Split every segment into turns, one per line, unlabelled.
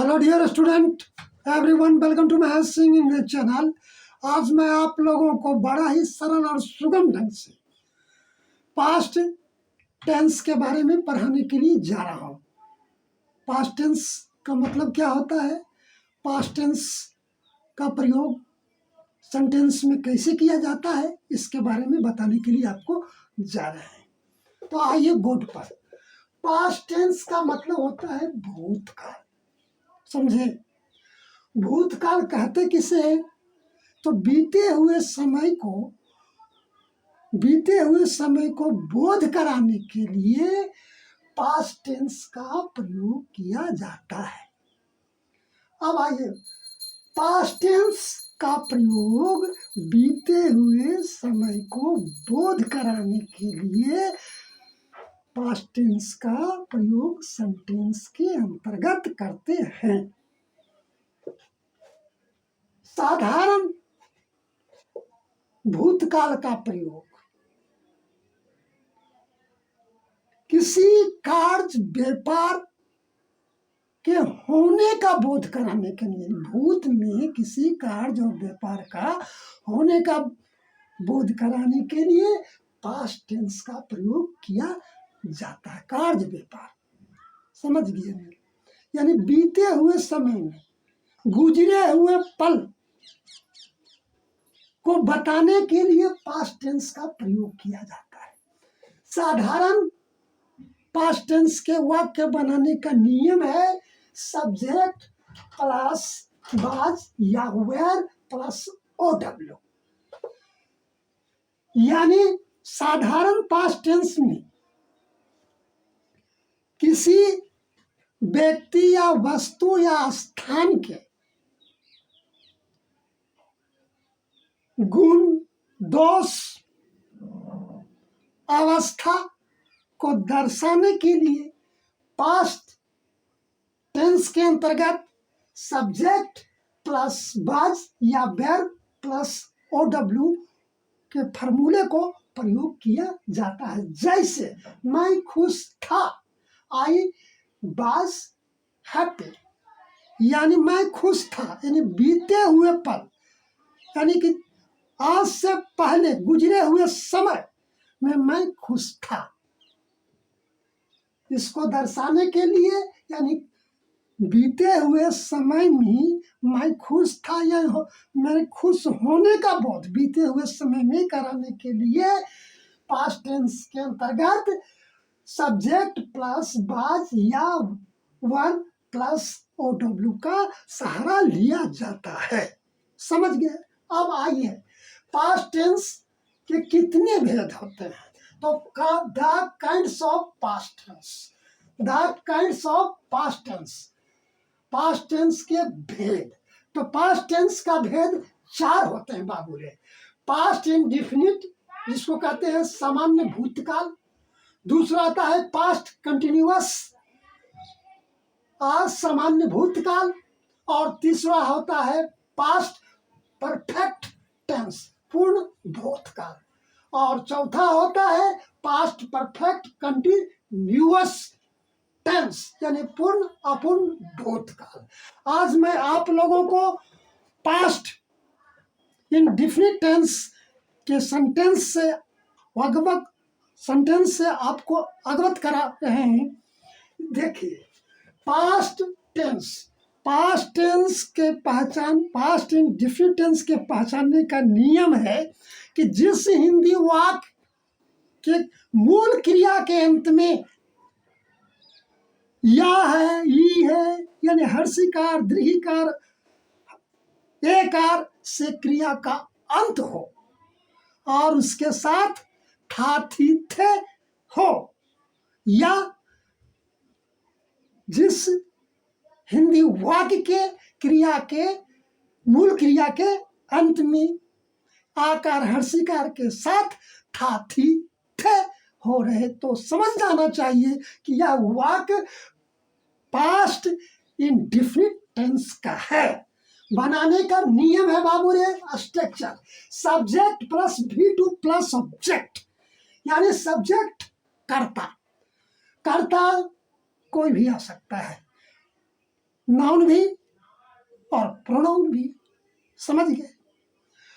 Hello dear student everyone, welcome to math Singh English channel. आज मैं आप लोगों को बड़ा ही सरल और सुगम ढंग से पास्ट टेंस के बारे में पढ़ाने के लिए जा रहा हूँ। पास्ट टेंस का मतलब क्या होता है, पास्ट टेंस का प्रयोग सेंटेंस में कैसे किया जाता है, इसके बारे में बताने के लिए आपको जा रहे हैं। तो आइए बोर्ड पर। पास्ट टेंस का मतलब होता है भूतकाल। समझे? भूतकाल कहते किसे है? तो बीते हुए समय को बोध कराने के लिए पास्ट टेंस का प्रयोग किया जाता है। अब आइए, पास्ट टेंस का प्रयोग बीते हुए समय को बोध कराने के लिए पास्ट टेंस का प्रयोग सेंटेंस के अंतर्गत करते हैं। साधारण भूतकाल का प्रयोग किसी कार्य व्यापार के होने का बोध कराने के लिए, भूत में किसी कार्य और व्यापार का होने का बोध कराने के लिए पास्ट टेंस का प्रयोग किया जाता है। कार्य व्यापार, समझ गए मेरे? यानी बीते हुए समय में गुजरे हुए पल को बताने के लिए पास्ट टेंस का प्रयोग किया जाता है। साधारण पास्ट टेंस के वाक्य बनाने का नियम है सब्जेक्ट प्लस वाज या वेयर प्लस OW। यानी साधारण पास्ट टेंस में किसी व्यक्ति या वस्तु या स्थान के गुण, दोष, अवस्था को दर्शाने के लिए पास्ट टेंस के अंतर्गत सब्जेक्ट प्लस वाज या वेयर प्लस OW के फॉर्मूले को प्रयोग किया जाता है। जैसे मैं खुश था, आई वाज हैप्पी, यानी मैं खुश था, यानी बीते हुए पल, यानी कि आज से पहले गुजरे हुए समय में मैं खुश था। इसको दर्शाने के लिए, यानी बीते हुए समय में मैं खुश था या मेरे खुश होने का बोध बीते हुए समय में कराने के लिए पास्ट टेंस के अंतर्गत सब्जेक्ट प्लस वाज या वर्ब प्लस OW का सहारा लिया जाता है। समझ गए? अब आइए, पास्ट टेंस के कितने भेद होते हैं? तो the kinds of past tense, the kinds of past tense, past tense के भेद। तो पास्ट टेंस का भेद 4 होते हैं बाबू रे। पास्ट इंडिफिनिट, जिसको कहते हैं सामान्य भूतकाल। दूसरा आता है पास्ट कंटिन्यूअस, सामान्य भूतकाल। और तीसरा होता है पास्ट परफेक्ट टेंस, पूर्ण भूतकाल। और चौथा होता है पास्ट परफेक्ट कंटिन्यूअस टेंस, यानी पूर्ण अपूर्ण भूतकाल। आज मैं आप लोगों को पास्ट इंडेफिनिट टेंस के सेंटेंस से आपको अवगत करा रहे हैं। देखिए, पास्ट टेंस के पहचान, पास्ट इंडेफिनिट टेंस के पहचानने का नियम है कि जिस हिंदी वाक्य के मूल क्रिया के अंत में या है, ई है, यानी हर्षिकार, दीर्घिकार, एकार से क्रिया का अंत हो और उसके साथ था, थी, थे हो, या जिस हिंदी वाक्य के क्रिया के मूल क्रिया के अंत में आकार हर्षिकार के साथ था, थी, थे हो रहे, तो समझ जाना चाहिए कि यह वाक्य पास्ट इंडेफिनिट टेंस का है। बनाने का नियम है बाबू रे, structure subject plus V2 plus object, यानी सब्जेक्ट कर्ता कोई भी आ सकता है, नाउन भी और प्रोनाउन भी, समझ गए।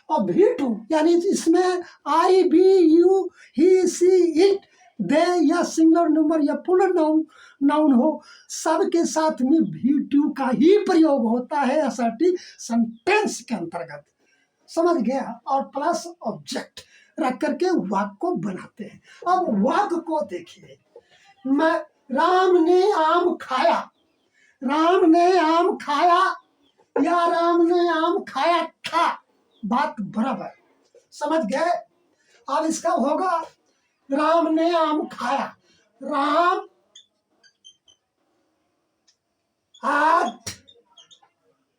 और भी टू यानी इसमें I, we, you, he, she, it, they या सिंगुलर नंबर या प्लूरल नाउन नाउन हो, सबके साथ में भी टू का ही प्रयोग होता है असर्टिव सेंटेंस के अंतर्गत, समझ गया। और प्लस ऑब्जेक्ट रख करके वाक्य को बनाते हैं। अब वाक्य को देखिए, मैं राम ने आम खाया, राम ने आम खाया या राम ने आम खाया था, बात बराबर, समझ गए। अब इसका होगा राम ने आम खाया, Ram had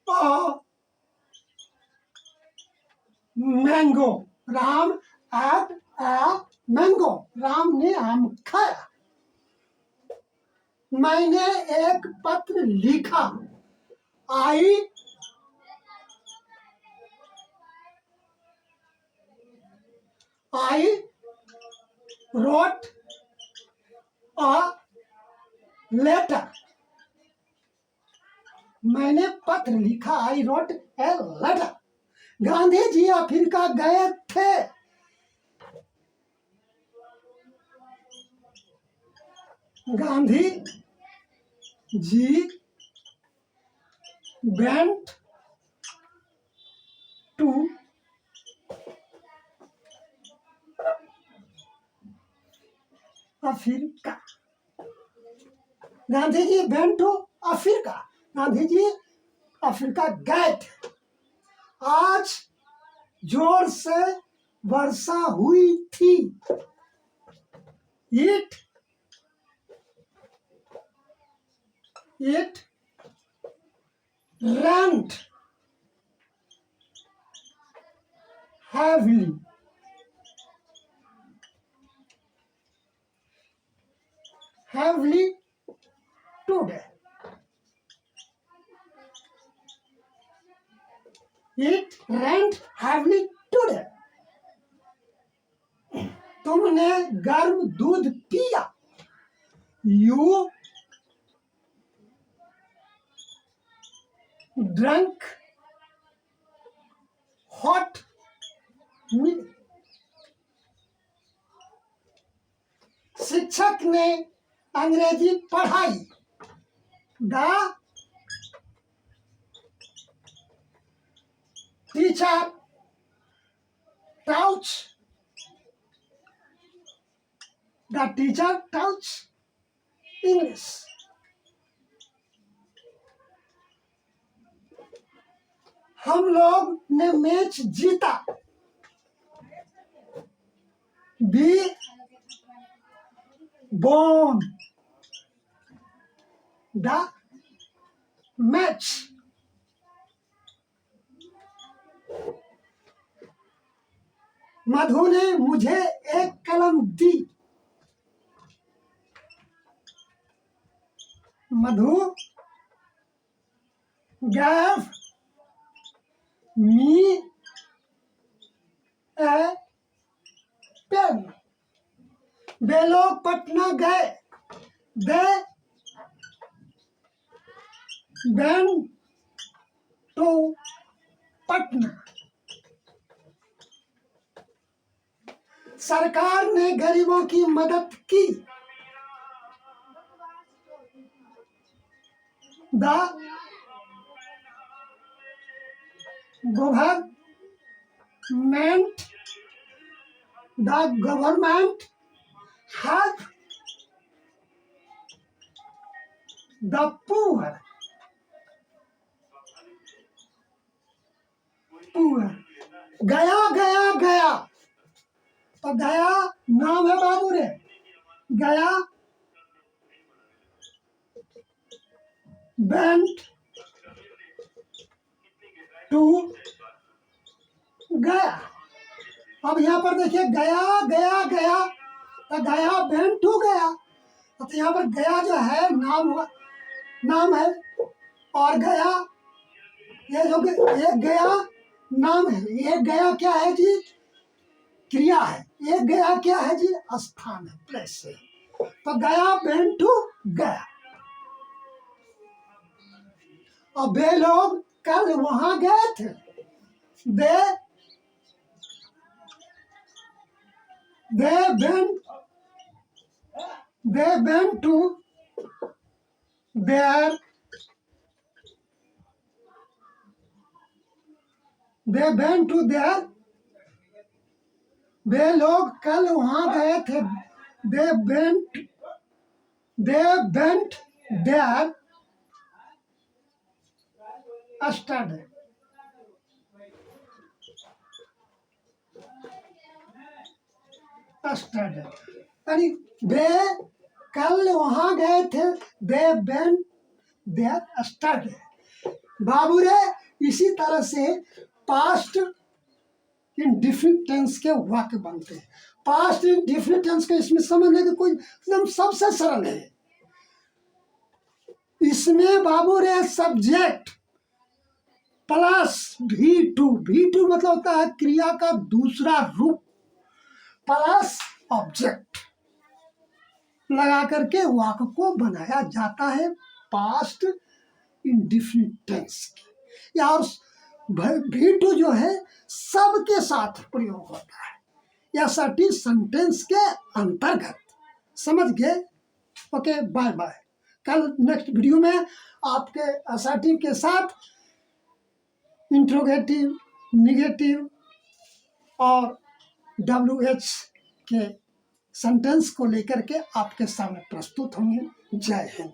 a mango, Ram had a mango, Ram ने आम खाया। मैंने एक पत्र लिखा, आई wrote a letter, मैंने पत्र लिखा, I wrote a letter। Gandhi ji Africa गए थे, Gandhi ji went to Africa, Gandhi ji went to Africa, Gandhi ji Africa गए थे। आज जोर से वर्षा हुई थी, it rained heavily, today, it rained heavily today। तुमने गर्म दूध पिया, you drank hot milk। शिक्षक ने अंग्रेजी पढ़ाई, the teacher taught, English। हम लोग ने मैच जीता, we won the match। मधु ने मुझे एक कलम दी, मधु gave me a pen। वे लोग पटना गए, they went to पटना। सरकार ने गरीबों की मदद की, the government helped the poor। गया गया गया, तो गया नाम है बाबू रे, गया went to गया। अब यहाँ पर देखिए गया गया गया, तो गया went to गया, तो यहाँ पर गया जो है नाम है, और गया ये जो एक गया नाम है, एक गया क्या है जी, क्रिया है, एक गया क्या है जी, स्थान है, प्लेस है। तो गया went to गया। अब वे लोग कल वहां गए थे। दे they went they went to their they went to their वे लोग कल वहां गए थे। they went there yesterday। यानी वे कल वहां गए थे। They went there yesterday। बाबू रे, इसी तरह से पास्ट इंडिफिनिट टेंस के वाक्य बनते हैं। पास्ट इंडिफिनिट टेंस के इसमें समझने के कोई एकदम सबसे सरल है। इसमें बाबू रे सब्जेक्ट प्लस V2 मतलब होता है क्रिया का दूसरा रूप प्लस ऑब्जेक्ट लगा करके वाक्य को बनाया जाता है पास्ट इंडिफिनिट टेंस की। या V2 जो है सबके साथ प्रयोग होता है या सटी सेंटेंस के अंतर्गत। समझ गए? Okay, bye bye. कल नेक्स्ट वीडियो में आपके असर्टिव के साथ इंट्रोगेटिव, निगेटिव और WH के सेंटेंस को लेकर के आपके सामने प्रस्तुत होंगे। जय हिंद।